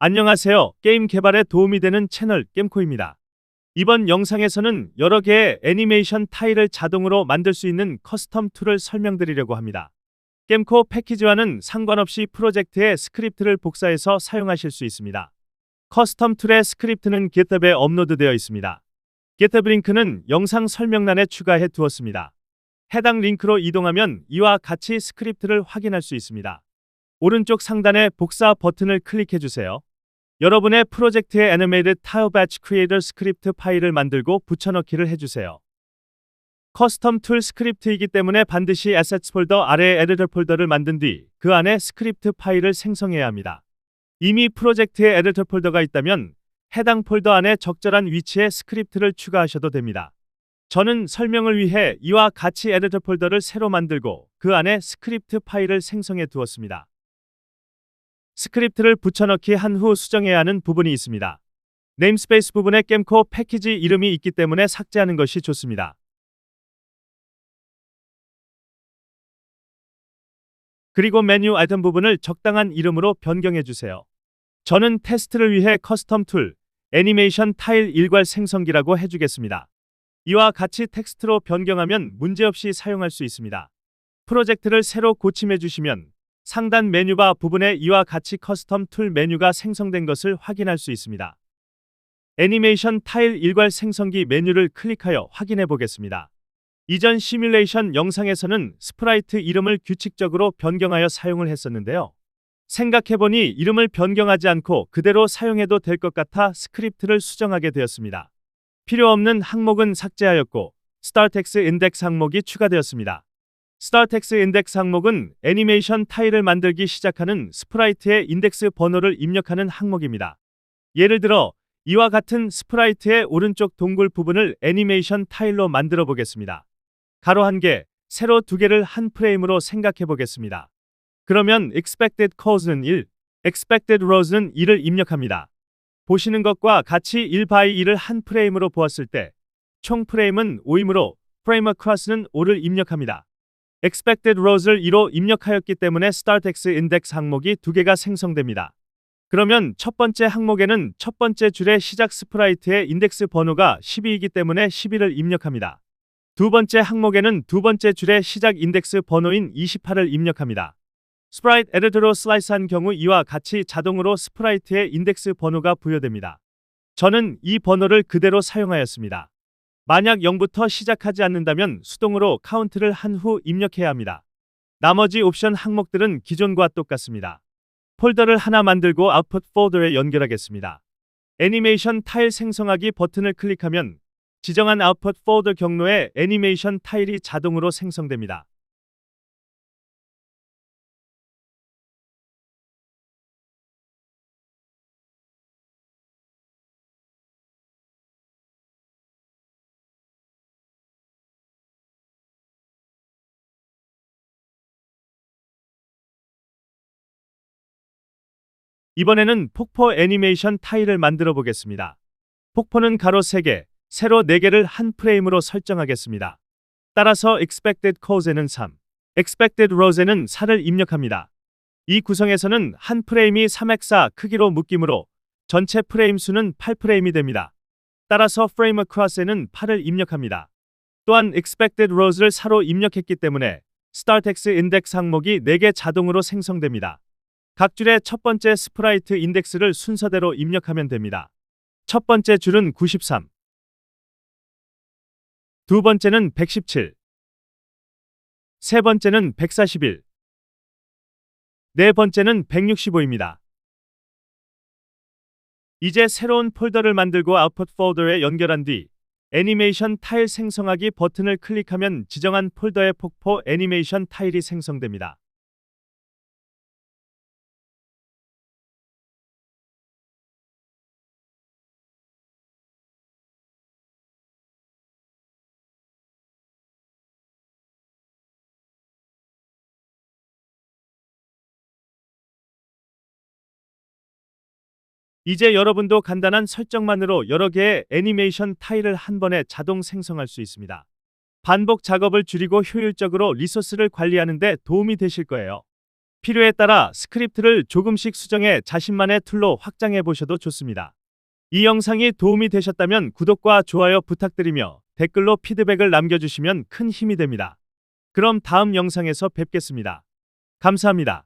안녕하세요. 게임 개발에 도움이 되는 채널 겜코입니다. 이번 영상에서는 여러 개의 애니메이션 타일을 자동으로 만들 수 있는 커스텀 툴을 설명드리려고 합니다. 겜코 패키지와는 상관없이 프로젝트의 스크립트를 복사해서 사용하실 수 있습니다. 커스텀 툴의 스크립트는 GitHub에 업로드되어 있습니다. GitHub 링크는 영상 설명란에 추가해 두었습니다. 해당 링크로 이동하면 이와 같이 스크립트를 확인할 수 있습니다. 오른쪽 상단의 복사 버튼을 클릭해 주세요. 여러분의 프로젝트에 애니메이트 타일 배치 크리에이터 스크립트 파일을 만들고 붙여넣기를 해주세요. 커스텀 툴 스크립트이기 때문에 반드시 Assets 폴더 아래에 에디터 폴더를 만든 뒤 그 안에 스크립트 파일을 생성해야 합니다. 이미 프로젝트에 에디터 폴더가 있다면 해당 폴더 안에 적절한 위치에 스크립트를 추가하셔도 됩니다. 저는 설명을 위해 이와 같이 에디터 폴더를 새로 만들고 그 안에 스크립트 파일을 생성해 두었습니다. 스크립트를 붙여넣기 한 후 수정해야 하는 부분이 있습니다. 네임스페이스 부분에 겜코 패키지 이름이 있기 때문에 삭제하는 것이 좋습니다. 그리고 메뉴 아이템 부분을 적당한 이름으로 변경해 주세요. 저는 테스트를 위해 커스텀 툴, 애니메이션 타일 일괄 생성기라고 해주겠습니다. 이와 같이 텍스트로 변경하면 문제없이 사용할 수 있습니다. 프로젝트를 새로 고침해 주시면 상단 메뉴바 부분에 이와 같이 커스텀 툴 메뉴가 생성된 것을 확인할 수 있습니다. 애니메이션 타일 일괄 생성기 메뉴를 클릭하여 확인해 보겠습니다. 이전 시뮬레이션 영상에서는 스프라이트 이름을 규칙적으로 변경하여 사용을 했었는데요. 생각해보니 이름을 변경하지 않고 그대로 사용해도 될 것 같아 스크립트를 수정하게 되었습니다. 필요 없는 항목은 삭제하였고 스타텍스 인덱스 항목이 추가되었습니다. 스타텍스 인덱스 항목은 애니메이션 타일을 만들기 시작하는 스프라이트의 인덱스 번호를 입력하는 항목입니다. 예를 들어 이와 같은 스프라이트의 오른쪽 동굴 부분을 애니메이션 타일로 만들어 보겠습니다. 가로 1개, 세로 2개를 한 프레임으로 생각해 보겠습니다. 그러면 expected cos는 1, expected rows는 2를 입력합니다. 보시는 것과 같이 1 by 2를 한 프레임으로 보았을 때 총 프레임은 5이므로 frame across는 5를 입력합니다. expected rows를 2로 입력하였기 때문에 startx index 항목이 2개가 생성됩니다. 그러면 첫 번째 항목에는 첫 번째 줄의 시작 스프라이트의 인덱스 번호가 12이기 때문에 12를 입력합니다. 두 번째 항목에는 두 번째 줄의 시작 인덱스 번호인 28을 입력합니다. 스프라이트 에디터로 슬라이스한 경우 이와 같이 자동으로 스프라이트의 인덱스 번호가 부여됩니다. 저는 이 번호를 그대로 사용하였습니다. 만약 0부터 시작하지 않는다면 수동으로 카운트를 한 후 입력해야 합니다. 나머지 옵션 항목들은 기존과 똑같습니다. 폴더를 하나 만들고 아웃풋 폴더에 연결하겠습니다. 애니메이션 타일 생성하기 버튼을 클릭하면 지정한 아웃풋 폴더 경로에 애니메이션 타일이 자동으로 생성됩니다. 이번에는 폭포 애니메이션 타일을 만들어 보겠습니다. 폭포는 가로 3개, 세로 4개를 한 프레임으로 설정하겠습니다. 따라서 expected caus에는 3, expected rows에는 4를 입력합니다. 이 구성에서는 한 프레임이 3x4 크기로 묶이므로 전체 프레임 수는 8프레임이 됩니다. 따라서 frame across에는 8을 입력합니다. 또한 expected rows를 4로 입력했기 때문에 startx index 항목이 4개 자동으로 생성됩니다. 각 줄의 첫 번째 스프라이트 인덱스를 순서대로 입력하면 됩니다. 첫 번째 줄은 93, 두 번째는 117, 세 번째는 141, 네 번째는 165입니다. 이제 새로운 폴더를 만들고 아웃풋 폴더에 연결한 뒤 애니메이션 타일 생성하기 버튼을 클릭하면 지정한 폴더의 폭포 애니메이션 타일이 생성됩니다. 이제 여러분도 간단한 설정만으로 여러 개의 애니메이션 타일을 한 번에 자동 생성할 수 있습니다. 반복 작업을 줄이고 효율적으로 리소스를 관리하는 데 도움이 되실 거예요. 필요에 따라 스크립트를 조금씩 수정해 자신만의 툴로 확장해 보셔도 좋습니다. 이 영상이 도움이 되셨다면 구독과 좋아요 부탁드리며 댓글로 피드백을 남겨주시면 큰 힘이 됩니다. 그럼 다음 영상에서 뵙겠습니다. 감사합니다.